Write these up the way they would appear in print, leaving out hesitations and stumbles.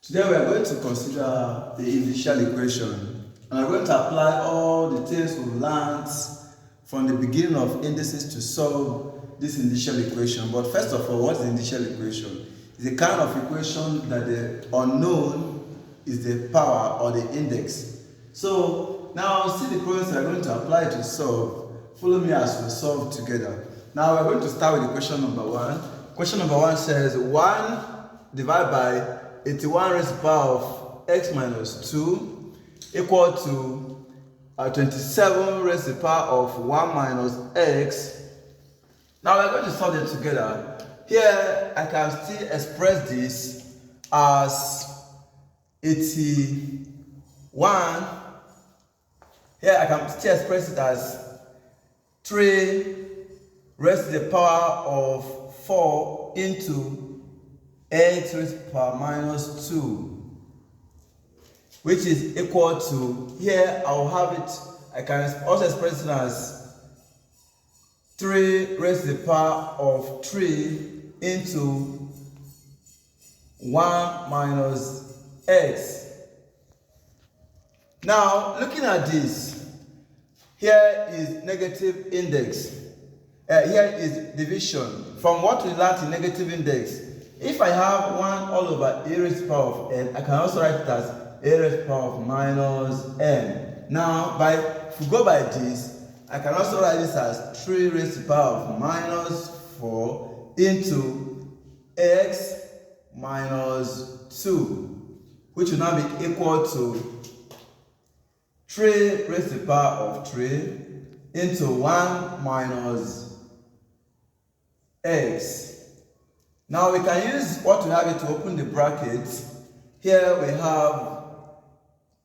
Today we are going to consider the indicial equation, and we're going to apply all the things we've learned from the beginning of indices to solve this indicial equation. But first of all, what is the indicial equation? It's a kind of equation that the unknown is the power or the index. So now see the problems we are going to apply to solve. Follow me as we solve together. Now we're going to start with question number 1. Question number 1 says 1 divided by 81 raised to the power of x minus 2 equal to 27 raised to the power of 1 minus x. Now we're going to solve them together. Here I can still express this as 81. Here I can still express it as 3 raised to the power of 4 into x raised to the power minus 2, which is equal to, here I will have it, I can also express it as 3 raised to the power of 3 into 1 minus x. Now looking at this, here is negative index, here is division. From what we learned in negative index, if I have 1 all over a raised to the power of n, I can also write it as a raised to the power of minus n. Now, if we go by this, I can also write this as 3 raised to the power of minus 4 into x minus 2, which will now be equal to 3 raised to the power of 3 into 1 minus x. Now we can use what we have here to open the brackets. Here we have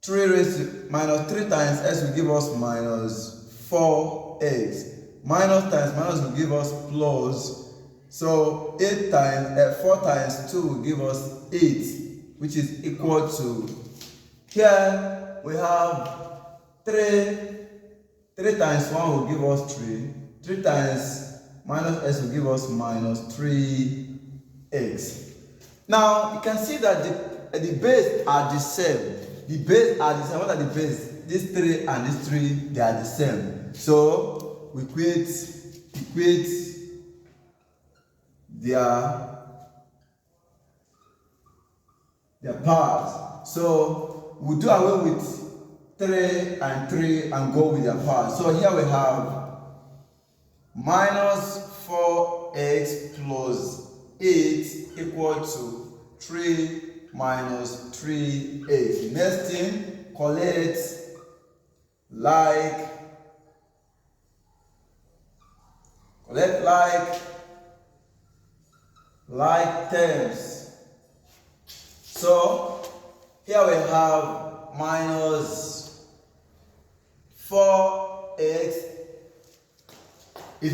3 raised to minus 3 times x will give us minus 4x. Minus times minus will give us plus. So 4 times 2 will give us 8, which is equal to, here we have 3 times 1 will give us 3. 3 times minus x will give us minus 3x. Now you can see that the base are the same. The base are the same. What are the base? These 3 and these 3, they are the same. So we equate their powers. So we do away with 3 and 3 and go with their powers. So here we have minus 4x plus 8 equal to 3 minus 3x. Next thing, collect like terms. So here we have minus 4x. If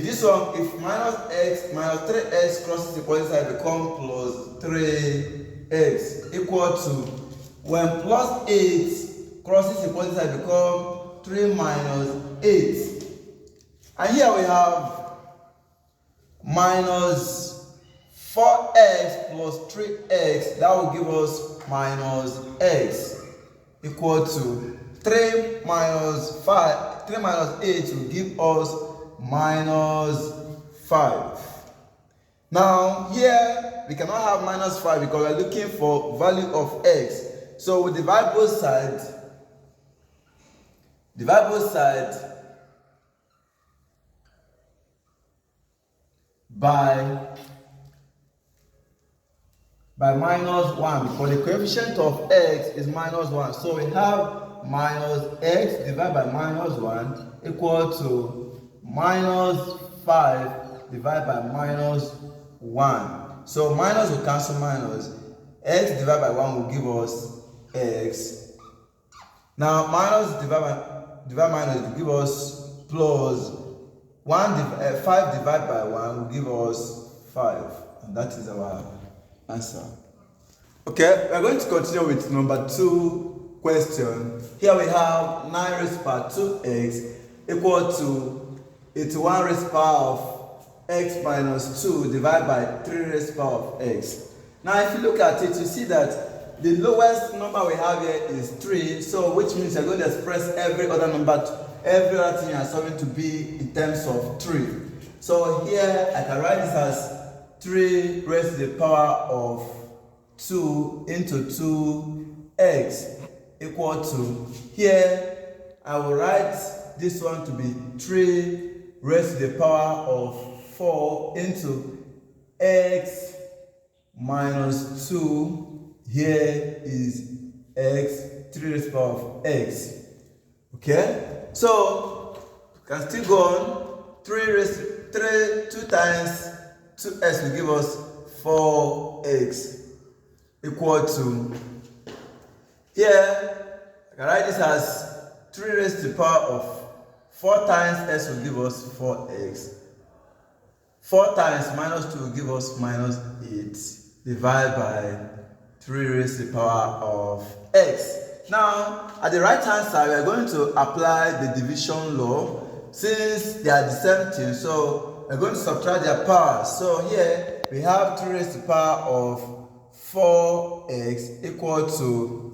minus 3x crosses the opposite side, become plus 3x equal to, when plus 8 crosses the opposite side, become 3 minus 8. And here we have minus 4x plus 3x, that will give us minus x equal to 3 minus 8 will give us minus 5. Now here we cannot have minus 5 because we are looking for value of x. So we divide both sides. By minus 1, because the coefficient of x is minus 1. So we have minus x divided by minus 1 equal to minus 5 divided by minus 1. So minus will cancel minus. X divided by 1 will give us x. Now minus divide minus will give us plus. 5 divided by 1 will give us 5. And that is our answer. Okay, we are going to continue with number 2 question. Here we have 9 raised to the power 2x equal to 81 raised to the power of x minus 2 divided by 3 raised to the power of x. Now if you look at it, you see that the lowest number we have here is 3, so which means you're going to express every other number, every other thing you are solving to be in terms of 3. So here I can write this as 3 raised to the power of 2 into 2x equal to, here I will write this one to be 3 raised to the power of 4 into x minus 2. Here is x, 3 raised to the power of x. Okay, so you can still go on. 2 times 2x will give us 4x equal to, here I can write this as 3 raised to the power of 4 times x will give us 4x. 4 times minus 2 will give us minus 8 divided by 3 raised to the power of x. Now, at the right hand side, we are going to apply the division law. Since they are the same thing, so we're going to subtract their powers. So here we have 3 raised to the power of 4x equal to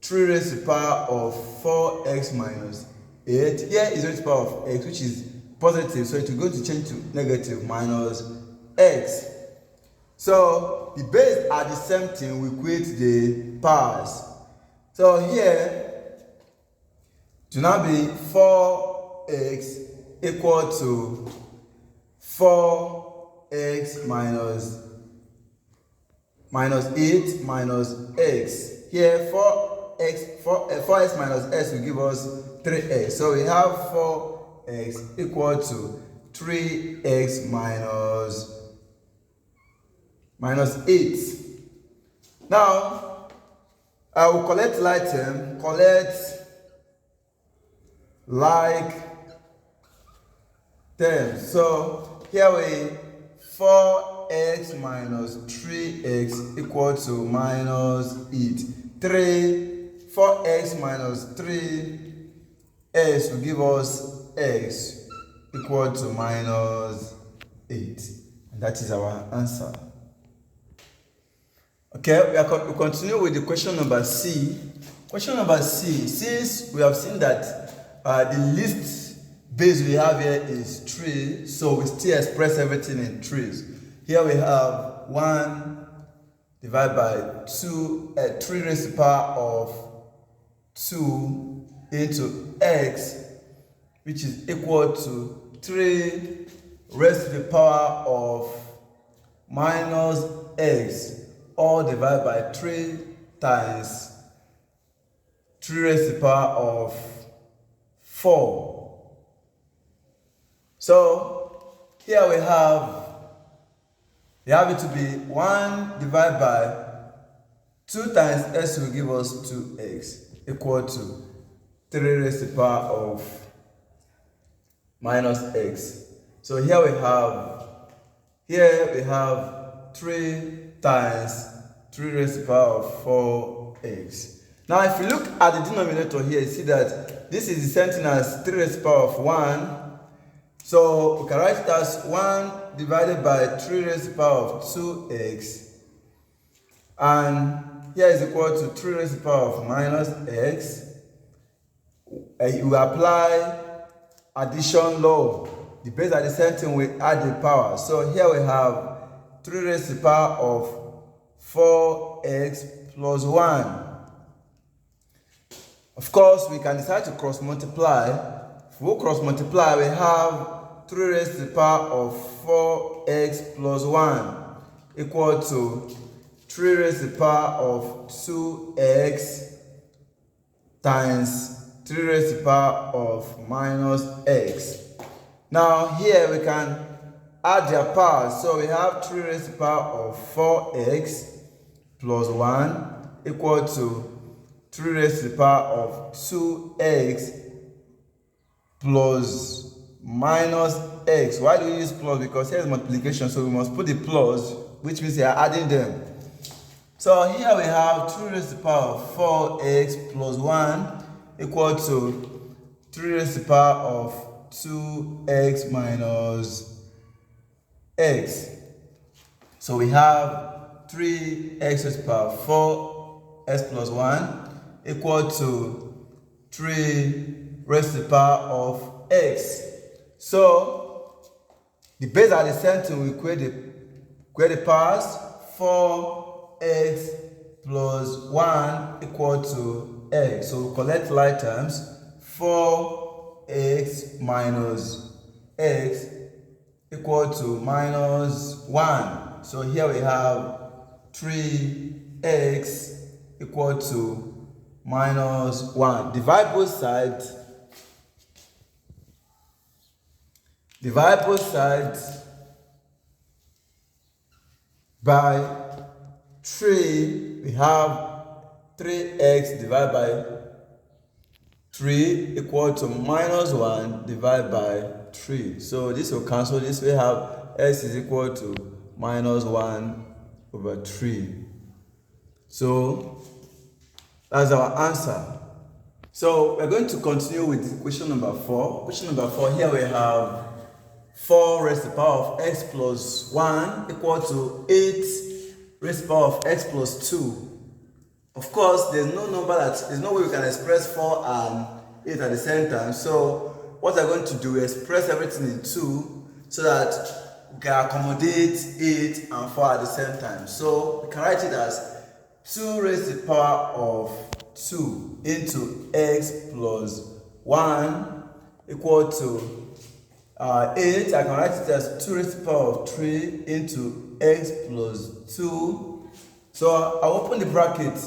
3 raised to the power of 4x minus 8. Here is raised to the power of x, which is positive, so it will go to change to negative minus x. So the base are the same thing, we equate the powers. So here to now be 4x equal to 4x minus 8 minus x. Here 4x minus x will give us 3x. So we have 4x equal to 3x minus 8. Now I will collect like term, collect like term. So here we 4x minus 3x equal to minus 8. 4x minus 3x will give us x equal to minus 8. And that is our answer. Okay, we continue with the question number C. Question number C, since we have seen that the least base we have here is 3, so we still express everything in 3s. Here we have 1 divided by 2, 3 raised to the power of 2 into x, which is equal to 3 raised to the power of minus x, all divided by 3 times 3 raised to the power of 4. So here we have it to be 1 divided by 2 times x will give us 2x equal to 3 raised to the power of minus x. So here we have 3 times 3 raised to the power of 4x. Now if you look at the denominator here, you see that this is the same thing as 3 raised to the power of 1. So we can write it as 1 divided by 3 raised to the power of 2x. And here is equal to 3 raised to the power of minus x. You apply addition law. The base are the same thing, we add the power. So here we have 3 raised to the power of 4x plus 1. Of course, we can decide to cross multiply. If we cross multiply, we have 3 raised to the power of 4x plus 1 equal to 3 raised to the power of 2x times 3 raised to the power of minus x. Now here we can add their powers. So we have 3 raised to the power of 4x plus 1 equal to 3 raised to the power of 2x plus minus x. Why do we use plus? Because here is multiplication, so we must put the plus, which means we are adding them. So here we have 3 raised to the power of 4x plus 1 equal to 3 raised to the power of 2x minus x. So we have 3x raised to the power of x plus 1 equal to 3 raised to the power of x. So the base are the same thing. We create the powers. 4x plus 1 equal to x. So we collect like terms. 4x minus x equal to minus 1. So here we have 3x equal to minus 1. Divide both sides. Divide both sides by 3. We have 3x divided by 3 equal to minus 1 divided by 3. So this will cancel this. We have x is equal to minus 1 over 3. So that's our answer. So we're going to continue with question number 4. Question number 4, here we have 4 raised to the power of x plus 1 equal to 8 raised to the power of x plus 2. Of course, there's no way we can express 4 and 8 at the same time. So what we're going to do is express everything in 2 so that we can accommodate 8 and 4 at the same time. So we can write it as 2 raised to the power of 2 into x plus 1 equal to 8. I can write it as 2 raised to the power of 3 into x plus 2. So I'll open the bracket.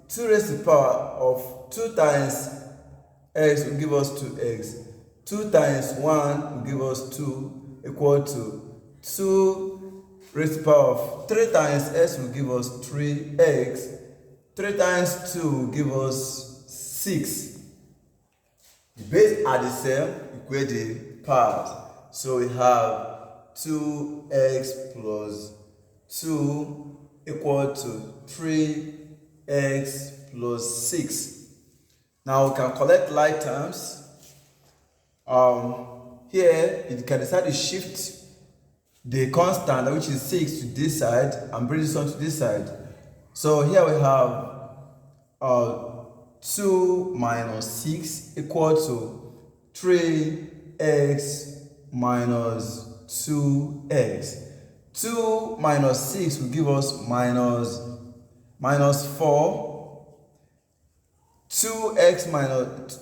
2 raised to the power of 2 times x will give us 2x. 2 times 1 will give us 2 equal to 2 raised to the power of 3 times x will give us 3x. 3 times 2 will give us 6. The base are the same, equate the powers. So we have 2x plus 2 equal to 3x plus 6. Now we can collect like terms. Here you can decide to shift the constant, which is 6, to this side and bring this one to this side. So here we have 2 minus 6 equal to 3x minus 2x. 2 minus 6 will give us minus 4. 3x minus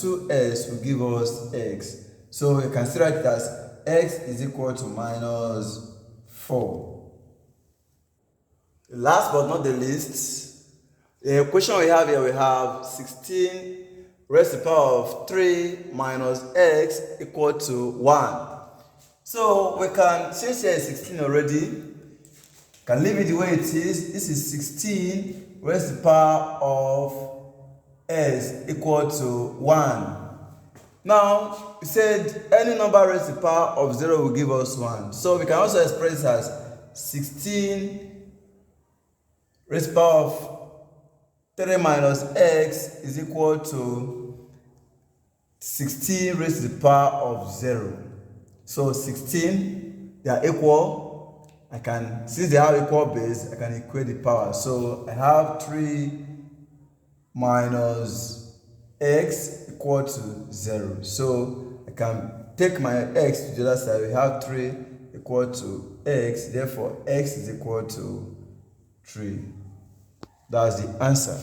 2x will give us x. So we can write it as x is equal to minus 4. Last but not the least, the equation we have here, we have 16 raised to the power of 3 minus x equal to 1. So we can, since here is 16 already, can leave it the way it is. This is 16 raised to the power of s equal to 1. Now, we said any number raised to the power of 0 will give us 1. So we can also express it as 16 raised to the power of 3 minus x is equal to 16 raised to the power of 0. So 16, they are equal. Since they have equal base, I can equate the power. So I have 3 minus x equal to 0. So I can take my x to the other side. We have 3 equal to x. Therefore, x is equal to 3. That's the answer.